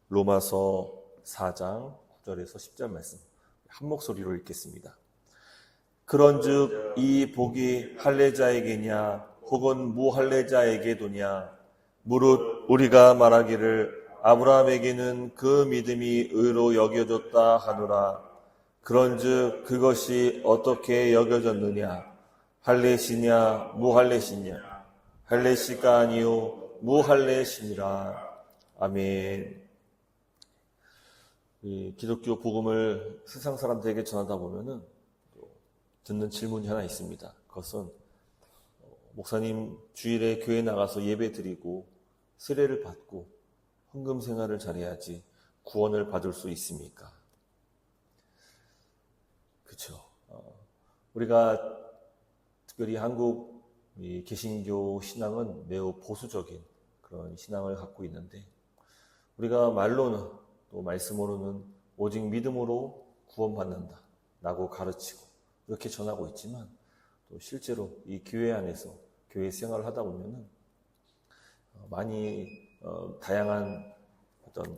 로마서 4장 9절에서 10절 말씀 한 목소리로 읽겠습니다. 그런즉 이 복이 할례자에게냐 혹은 무할례자에게도냐 무릇 우리가 말하기를 아브라함에게는 그 믿음이 의로 여겨졌다 하노라. 그런즉 그것이 어떻게 여겨졌느냐? 할례시냐 무할례시냐? 할례시가 아니요 무할례시니라. 아멘. 이 기독교 복음을 세상 사람들에게 전하다 보면은 듣는 질문이 하나 있습니다. 그것은 목사님 주일에 교회 나가서 예배 드리고 세례를 받고 헌금 생활을 잘해야지 구원을 받을 수 있습니까? 그렇죠. 우리가 특별히 한국 개신교 신앙은 매우 보수적인 그런 신앙을 갖고 있는데 우리가 말로는 또 말씀으로는 오직 믿음으로 구원받는다 라고 가르치고 이렇게 전하고 있지만 또 실제로 이 교회 안에서 교회 생활을 하다 보면은 많이 다양한 어떤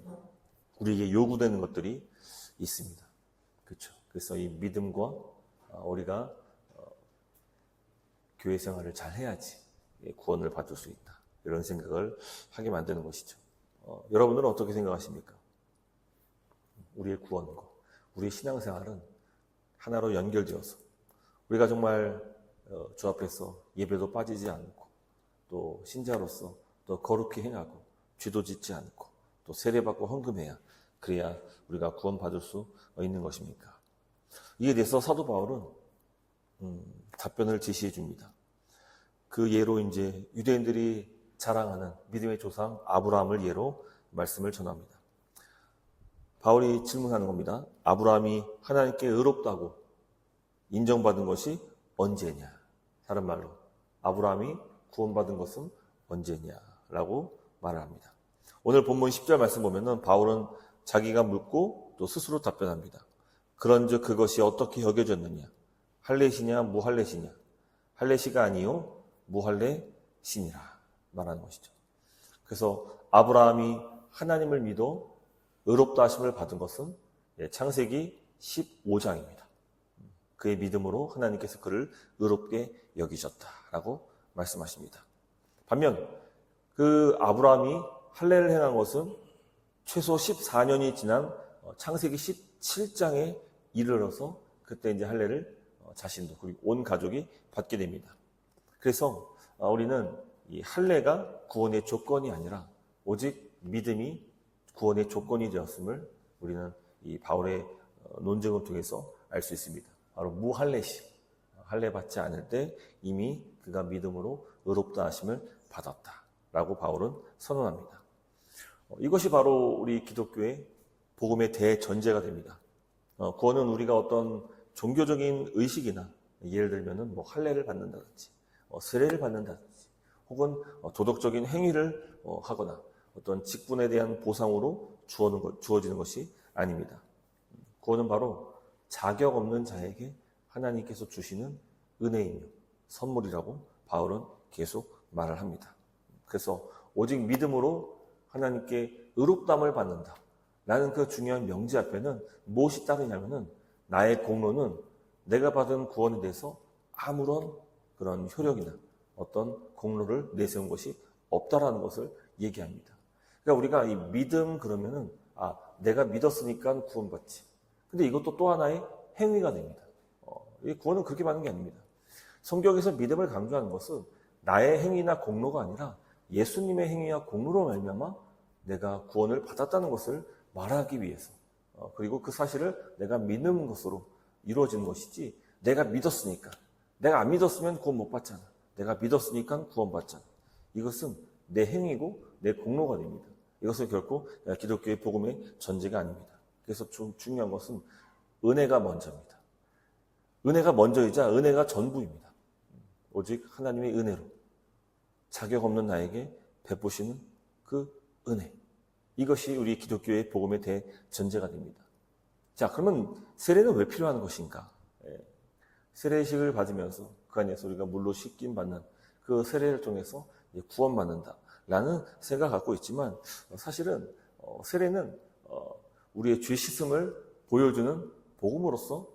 우리에게 요구되는 것들이 있습니다. 그렇죠. 그래서 이 믿음과 우리가 교회 생활을 잘 해야지 구원을 받을 수 있다. 이런 생각을 하게 만드는 것이죠. 여러분들은 어떻게 생각하십니까? 우리의 구원과 우리의 신앙생활은 하나로 연결되어서 우리가 정말 주 앞에서 예배도 빠지지 않고 또 신자로서 또 거룩히 행하고 죄도 짓지 않고 또 세례받고 헌금해야 그래야 우리가 구원받을 수 있는 것입니까? 이에 대해서 사도 바울은 답변을 제시해 줍니다. 그 예로 이제 유대인들이 자랑하는 믿음의 조상 아브라함을 예로 말씀을 전합니다. 바울이 질문하는 겁니다. 아브라함이 하나님께 의롭다고 인정받은 것이 언제냐? 다른 말로 아브라함이 구원받은 것은 언제냐라고 말을 합니다. 오늘 본문 10절 말씀 보면은 바울은 자기가 묻고 또 스스로 답변합니다. 그런즉 그것이 어떻게 여겨졌느냐? 할례시냐 무할례시냐? 할례시가 아니요 무할례시니라 말하는 것이죠. 그래서 아브라함이 하나님을 믿어 의롭다 하심을 받은 것은 창세기 15장입니다. 그의 믿음으로 하나님께서 그를 의롭게 여기셨다라고 말씀하십니다. 반면 그 아브라함이 할례를 행한 것은 최소 14년이 지난 창세기 17장에 이르러서 그때 이제 할례를 자신도 그리고 온 가족이 받게 됩니다. 그래서 우리는 이 할례가 구원의 조건이 아니라 오직 믿음이 구원의 조건이 되었음을 우리는 이 바울의 논증을 통해서 알 수 있습니다. 바로 무할례시, 할례 받지 않을 때 이미 그가 믿음으로 의롭다 하심을 받았다라고 바울은 선언합니다. 이것이 바로 우리 기독교의 복음의 대전제가 됩니다. 구원은 우리가 어떤 종교적인 의식이나 예를 들면은 뭐 할례를 받는다든지 세례를 받는다든지 혹은 도덕적인 행위를 하거나 어떤 직분에 대한 보상으로 주어지는 것이 아닙니다. 구원은 바로 자격 없는 자에게 하나님께서 주시는 은혜이며 선물이라고 바울은 계속 말을 합니다. 그래서 오직 믿음으로 하나님께 의롭다함을 받는다 라는 그 중요한 명제 앞에는 무엇이 따르냐면은 나의 공로는 내가 받은 구원에 대해서 아무런 그런 효력이나 어떤 공로를 내세운 것이 없다라는 것을 얘기합니다. 그러니까 우리가 이 믿음 그러면은 내가 믿었으니까 구원받지. 근데 이것도 또 하나의 행위가 됩니다. 이 구원은 그렇게 받는 게 아닙니다. 성경에서 믿음을 강조하는 것은 나의 행위나 공로가 아니라 예수님의 행위와 공로로 말미암아 내가 구원을 받았다는 것을 말하기 위해서 그리고 그 사실을 내가 믿는 것으로 이루어지는 것이지 내가 믿었으니까 내가 안 믿었으면 구원 못 받잖아. 내가 믿었으니까 구원 받잖아. 이것은 내 행위고 내 공로가 됩니다. 이것은 결코 기독교의 복음의 전제가 아닙니다. 그래서 좀 중요한 것은 은혜가 먼저입니다. 은혜가 먼저이자 은혜가 전부입니다. 오직 하나님의 은혜로 자격 없는 나에게 베푸시는 그 은혜. 이것이 우리 기독교의 복음의 대전제가 됩니다. 자, 그러면 세례는 왜 필요한 것인가? 세례식을 받으면서 그 안에서 우리가 물로 씻김 받는 그 세례를 통해서 구원받는다라는 생각을 갖고 있지만 사실은 세례는 우리의 죄 씻음을 보여주는 복음으로서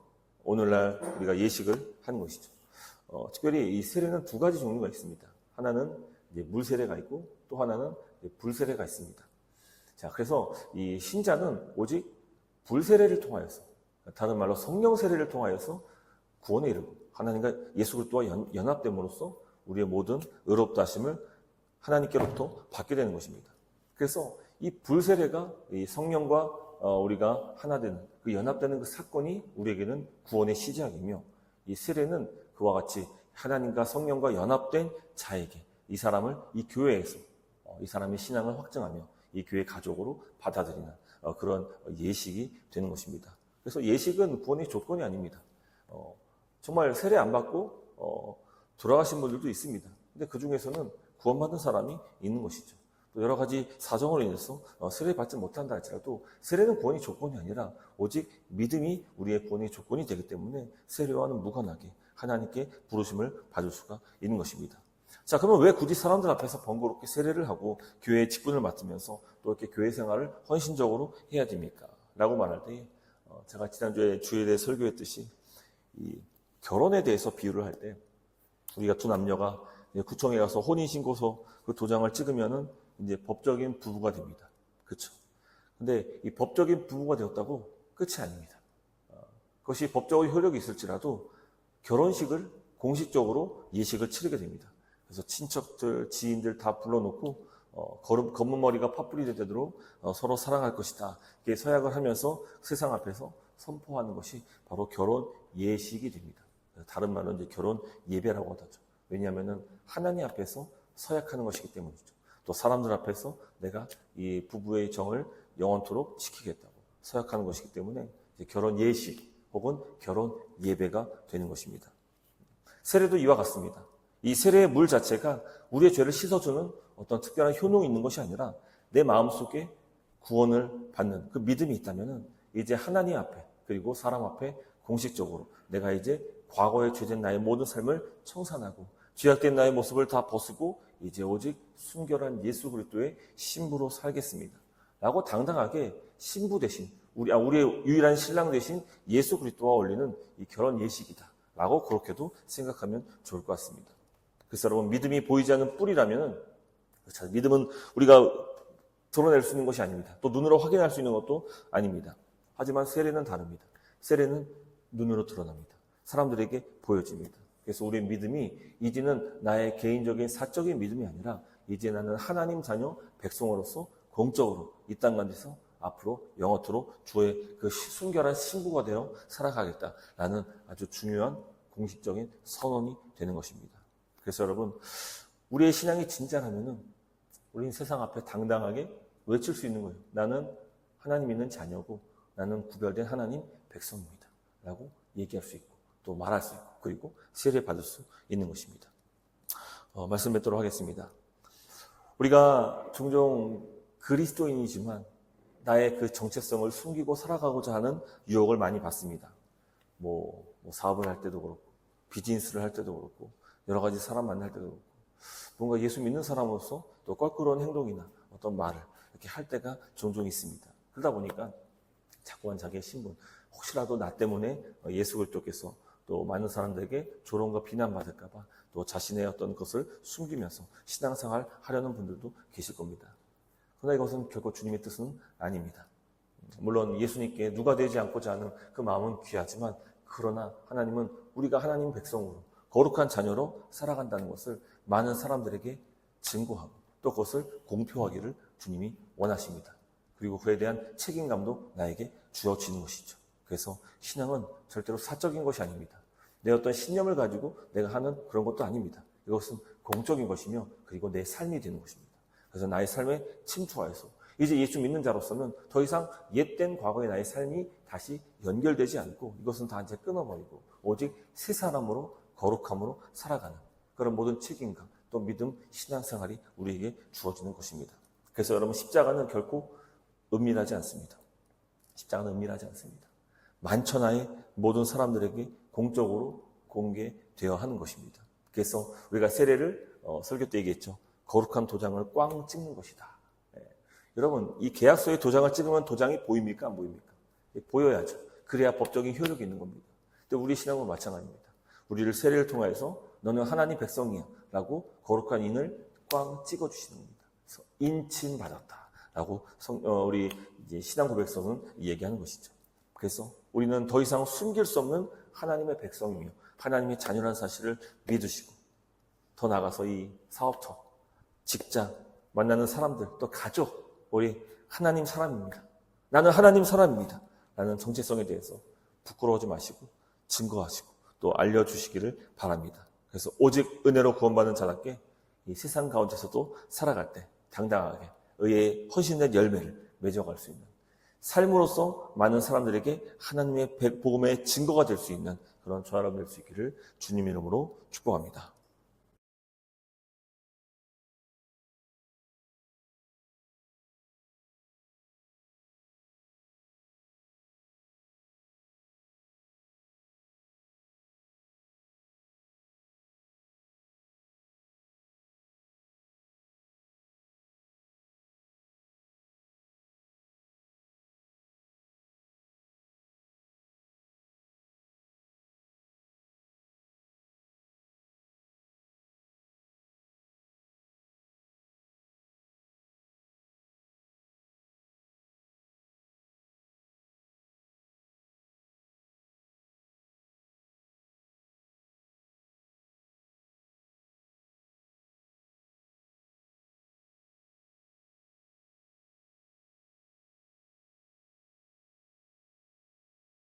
오늘날 우리가 예식을 하는 것이죠. 특별히 이 세례는 두 가지 종류가 있습니다. 하나는 이제 물 세례가 있고 또 하나는 불 세례가 있습니다. 자, 그래서 이 신자는 오직 불 세례를 통하여서, 다른 말로 성령 세례를 통하여서 구원에 이르고 하나님과 예수 그리스도와 연합됨으로써 우리의 모든 의롭다 하심을 하나님께로부터 받게 되는 것입니다. 그래서 이 불 세례가 이 성령과 우리가 하나 되는 그 연합되는 그 사건이 우리에게는 구원의 시작이며, 이 세례는 그와 같이 하나님과 성령과 연합된 자에게 이 사람을 이 교회에서 이 사람의 신앙을 확증하며 이 교회 가족으로 받아들이는 그런 예식이 되는 것입니다. 그래서 예식은 구원의 조건이 아닙니다. 정말 세례 안 받고 돌아가신 분들도 있습니다. 근데 그 중에서는 구원받은 사람이 있는 것이죠. 또 여러 가지 사정으로 인해서 세례 받지 못한다 할지라도 세례는 구원의 조건이 아니라 오직 믿음이 우리의 구원의 조건이 되기 때문에 세례와는 무관하게 하나님께 부르심을 받을 수가 있는 것입니다. 자, 그러면 왜 굳이 사람들 앞에서 번거롭게 세례를 하고 교회의 직분을 맡으면서 또 이렇게 교회 생활을 헌신적으로 해야 됩니까? 라고 말할 때 제가 지난주에 주일에 대해 설교했듯이 이 결혼에 대해서 비유를 할 때 우리가 두 남녀가 구청에 가서 혼인신고서 그 도장을 찍으면은 이제 법적인 부부가 됩니다. 그렇죠? 근데 이 법적인 부부가 되었다고 끝이 아닙니다. 그것이 법적으로 효력이 있을지라도 결혼식을 공식적으로 예식을 치르게 됩니다. 그래서 친척들, 지인들 다 불러놓고 검은 머리가 팥불이 되도록 서로 사랑할 것이다. 이렇게 서약을 하면서 세상 앞에서 선포하는 것이 바로 결혼 예식이 됩니다. 다른 말로 이제 결혼 예배라고 하죠. 왜냐하면은 하나님 앞에서 서약하는 것이기 때문이죠. 또 사람들 앞에서 내가 이 부부의 정을 영원토록 지키겠다고 서약하는 것이기 때문에 이제 결혼 예식 혹은 결혼 예배가 되는 것입니다. 세례도 이와 같습니다. 이 세례의 물 자체가 우리의 죄를 씻어주는 어떤 특별한 효능이 있는 것이 아니라 내 마음속에 구원을 받는 그 믿음이 있다면 이제 하나님 앞에 그리고 사람 앞에 공식적으로 내가 이제 과거에 죄된 나의 모든 삶을 청산하고 죄악된 나의 모습을 다 벗고 이제 오직 순결한 예수 그리스도의 신부로 살겠습니다. 라고 당당하게 신부 대신 우리의 유일한 신랑 대신 예수 그리스도와 올리는 이 결혼 예식이다. 라고 그렇게도 생각하면 좋을 것 같습니다. 그래서 여러분 믿음이 보이지 않는 뿔이라면 믿음은 우리가 드러낼 수 있는 것이 아닙니다. 또 눈으로 확인할 수 있는 것도 아닙니다. 하지만 세례는 다릅니다. 세례는 눈으로 드러납니다. 사람들에게 보여집니다. 그래서 우리의 믿음이 이제는 나의 개인적인 사적인 믿음이 아니라 이제 나는 하나님 자녀 백성으로서 공적으로 이 땅 가운데서 앞으로 영원토록 주의 그 순결한 신부가 되어 살아가겠다라는 아주 중요한 공식적인 선언이 되는 것입니다. 그래서 여러분 우리의 신앙이 진짜라면은 우리는 세상 앞에 당당하게 외칠 수 있는 거예요. 나는 하나님 있는 자녀고 나는 구별된 하나님 백성입니다. 라고 얘기할 수 있고 또 말할 수 있고 그리고 세례 받을 수 있는 것입니다. 말씀 맺도록 하겠습니다. 우리가 종종 그리스도인이지만 나의 그 정체성을 숨기고 살아가고자 하는 유혹을 많이 받습니다. 뭐 사업을 할 때도 그렇고 비즈니스를 할 때도 그렇고 여러 가지 사람 만날 때도 그렇고 뭔가 예수 믿는 사람으로서 또 껄끄러운 행동이나 어떤 말을 이렇게 할 때가 종종 있습니다. 그러다 보니까 자꾸만 자기의 신분, 혹시라도 나 때문에 예수 그리스도께서 또 많은 사람들에게 조롱과 비난받을까 봐 또 자신의 어떤 것을 숨기면서 신앙생활 하려는 분들도 계실 겁니다. 그러나 이것은 결코 주님의 뜻은 아닙니다. 물론 예수님께 누가 되지 않고자 하는 그 마음은 귀하지만 그러나 하나님은 우리가 하나님 백성으로 거룩한 자녀로 살아간다는 것을 많은 사람들에게 증거하고 또 그것을 공표하기를 주님이 원하십니다. 그리고 그에 대한 책임감도 나에게 주어지는 것이죠. 그래서 신앙은 절대로 사적인 것이 아닙니다. 내 어떤 신념을 가지고 내가 하는 그런 것도 아닙니다. 이것은 공적인 것이며 그리고 내 삶이 되는 것입니다. 그래서 나의 삶에 침투하여서 이제 예수 믿는 자로서는 더 이상 옛된 과거의 나의 삶이 다시 연결되지 않고 이것은 다 이제 끊어버리고 오직 새 사람으로 거룩함으로 살아가는 그런 모든 책임감 또 믿음 신앙생활이 우리에게 주어지는 것입니다. 그래서 여러분 십자가는 결코 은밀하지 않습니다. 십자가는 은밀하지 않습니다. 만천하의 모든 사람들에게 공적으로 공개되어야 하는 것입니다. 그래서 우리가 세례를 설교 때 얘기했죠. 거룩한 도장을 꽝 찍는 것이다. 여러분, 이 계약서에 도장을 찍으면 도장이 보입니까? 안 보입니까? 보여야죠. 그래야 법적인 효력이 있는 겁니다. 근데 우리 신앙은 마찬가지입니다. 우리를 세례를 통해서 너는 하나님 백성이야 라고 거룩한 인을 꽝 찍어주시는 겁니다. 그래서 인칭 받았다 라고 우리 이제 신앙 고백서는 얘기하는 것이죠. 그래서 우리는 더 이상 숨길 수 없는 하나님의 백성이며 하나님의 자녀라는 사실을 믿으시고, 더 나아가서 이 사업터, 직장, 만나는 사람들, 또 가족, 우리 하나님 사람입니다. 나는 하나님 사람입니다. 라는 정체성에 대해서 부끄러워하지 마시고 증거하시고 또 알려주시기를 바랍니다. 그래서 오직 은혜로 구원받은 자답게 이 세상 가운데서도 살아갈 때 당당하게 의의 헌신된 열매를 맺어갈 수 있는, 삶으로서 많은 사람들에게 하나님의 복음의 증거가 될 수 있는 그런 저와 여러분 될 수 있기를 주님 이름으로 축복합니다.